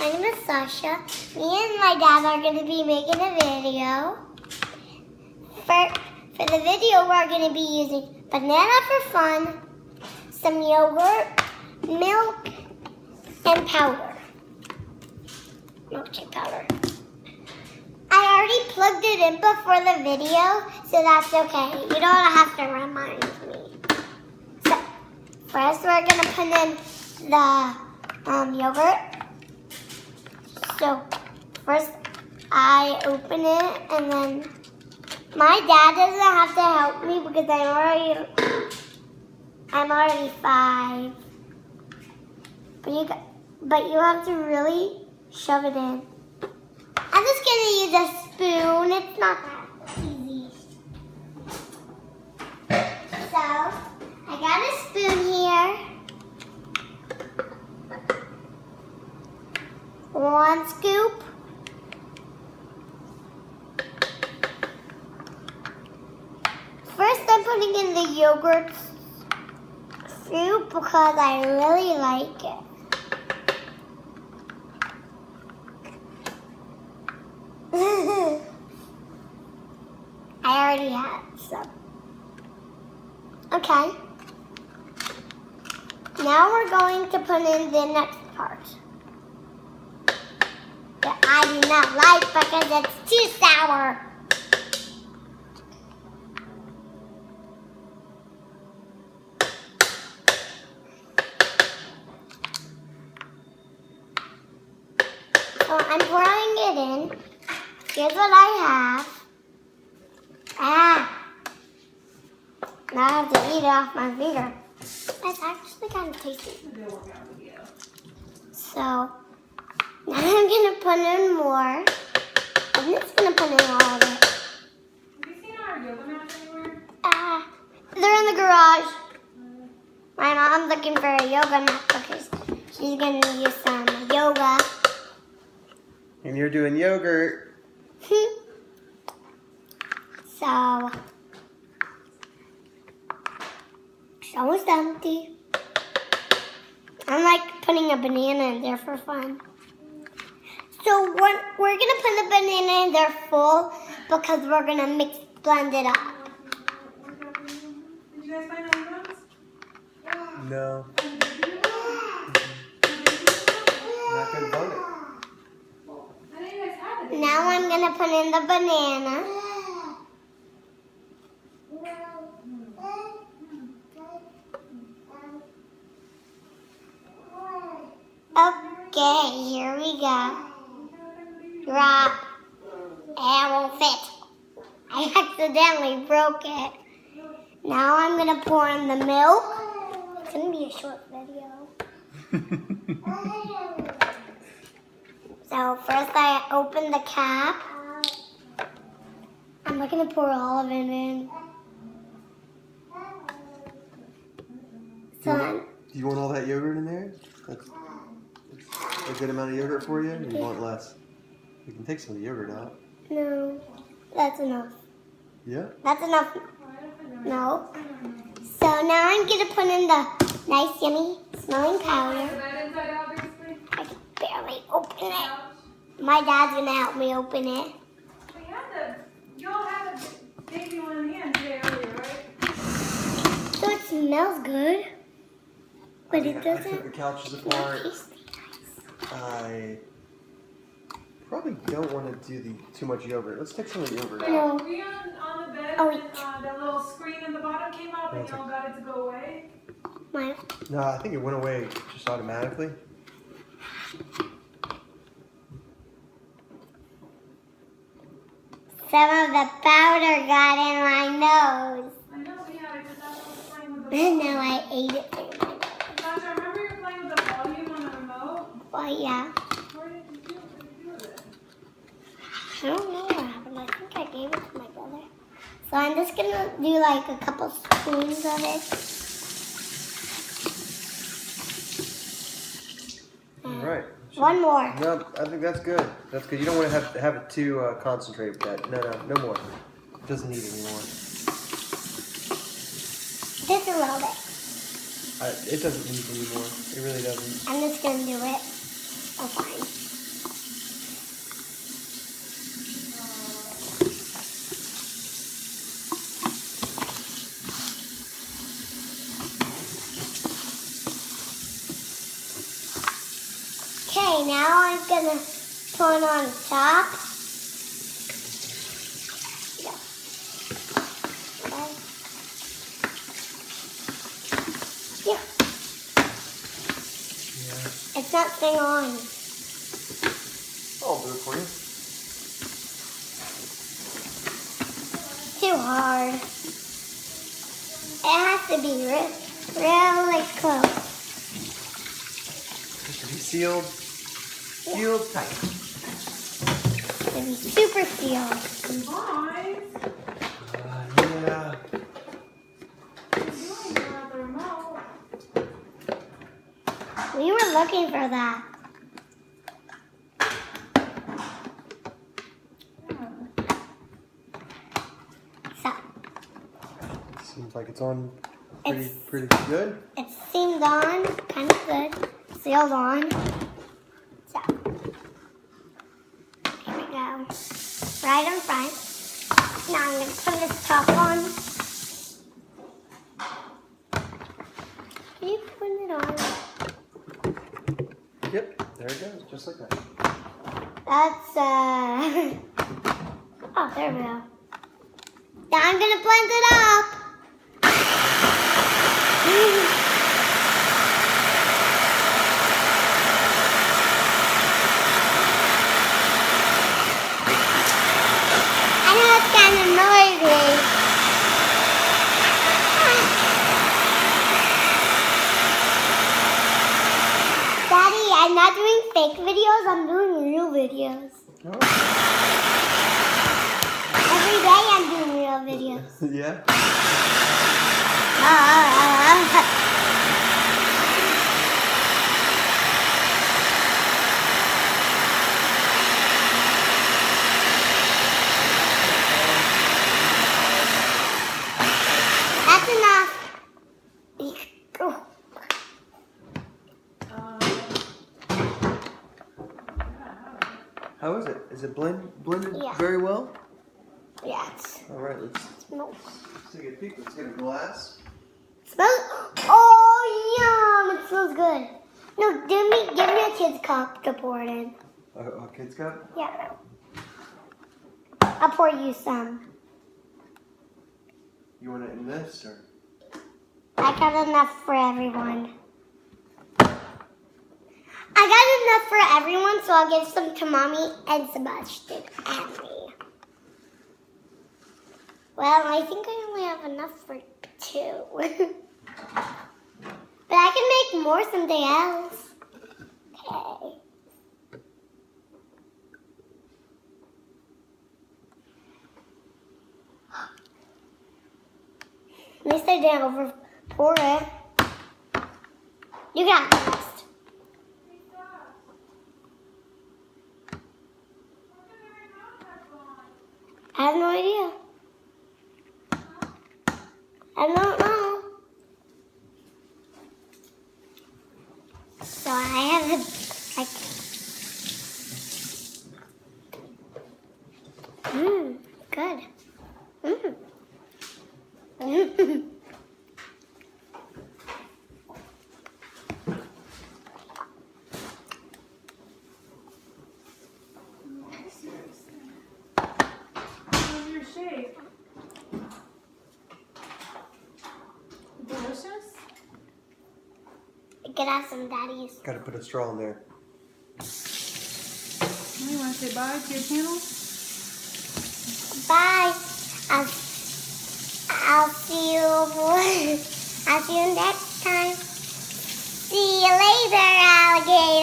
My name is Sasha. Me and my dad are going to be making a video. For the video, we're going to be using banana for fun, some yogurt, milk, and powder. Milkshake powder. I already plugged it in before the video, so that's okay. You don't have to remind me. So, first we're going to put in the yogurt. So, first I open it, and then my dad doesn't have to help me because I'm already 5. But you have to really shove it in. I'm just gonna use a spoon. It's not that easy. So I got a spoon here. 1 scoop. First, I'm putting in the yogurt soup because I really like it. I already had some. Okay. Now we're going to put in the next part that I do not like because it's too sour. So I'm pouring it in. Here's what I have. Now I have to eat it off my finger. That's actually kind of tasty. So now I'm going to put in more. I'm just going to put in all of it. Have you seen our yoga mats anywhere? They're in the garage. My mom's looking for a yoga mat because she's going to use some yoga. And you're doing yogurt. So, it's almost empty. I'm like putting a banana in there for fun. So we're going to put the banana in there full because we're going to blend it up. Did you guys find any ones? No. Not gonna vote it. I know you guys had it. Now I'm going to put in the banana. Okay, here we go. Drop. It won't fit. I accidentally broke it. Now I'm going to pour in the milk. It's going to be a short video. So first I open the cap. I'm not going to pour all of it in. So Do you want all that yogurt in there? That's a good amount of yogurt for you? Or do you want less? You can take some of the yogurt out. no, that's enough. Yeah? That's enough. No. So now I'm going to put in the nice, yummy smelling powder. Is that inside out, basically? I can barely open it. My dad's going to help me open it. You all had a baby one in hand today earlier, right? So it smells good, but it I took doesn't the couches taste apart. nice. I probably don't want to do too much yogurt. Let's take some of the yogurt Wait, out. were you on the bed Oh, when wait. that little screen in the bottom came up and you all got it to go away? No, I think it went away just automatically. Some of the powder got in my nose. I know, yeah, because Sasha was playing with the And volume. now I ate it through my nose. Sasha, remember you were playing with the volume on the remote? Well, yeah. Where did you do with it? I don't know what happened. I think I gave it to my brother. So I'm just going to do like a couple spoons of it. All right. One more. No, I think that's good. That's good. You don't want to have it too concentrated with that. No more. It doesn't need any more. Just a little bit. It doesn't need any more. It really doesn't. I'm just going to do it. Oh, fine. Okay, now I'm gonna put on top. Yeah. Okay. Yeah. Yeah. It's not staying on. I'll do it for you. Too hard. It has to be really close. It should be sealed. Sealed tight. It should be super sealed. Boys, Yeah. what are you doing without the remote? We were looking for that. So, Seems like it's on It's- pretty good. it's seamed on, kind of good. Sealed on. So, here we go. Right in front. Now I'm going to put this top on. Can you put it on? Yep, there it goes, just like that. That's, oh, there we go. Now I'm going to blend it up. I know it's kind of noisy. Daddy, I'm not doing fake videos, I'm doing real videos. Oh. Every day I'm doing real videos. Yeah. That's enough. Oh, How is it? Is it blended Yeah. very well? yes. All right, let's Smells. take a peek. Let's get a glass. Oh, yum! It smells good. No, give me a kid's cup to pour it in. A kid's cup? Yeah. I'll pour you some. You want it in this or? I got enough for everyone. I got enough for everyone, so I'll give some to Mommy and Sebastian and me. Well, I think I only have enough for 2. But I can make more someday else. Okay. At least I didn't over pour it. You got the rest. I have no idea. I don't know. So I have good. How's your shape? Delicious? I could have some daddies. Got to put a straw in there. You want to say bye to your channel? Bye. I'll see you. I'll see you next time. See you later, alligator.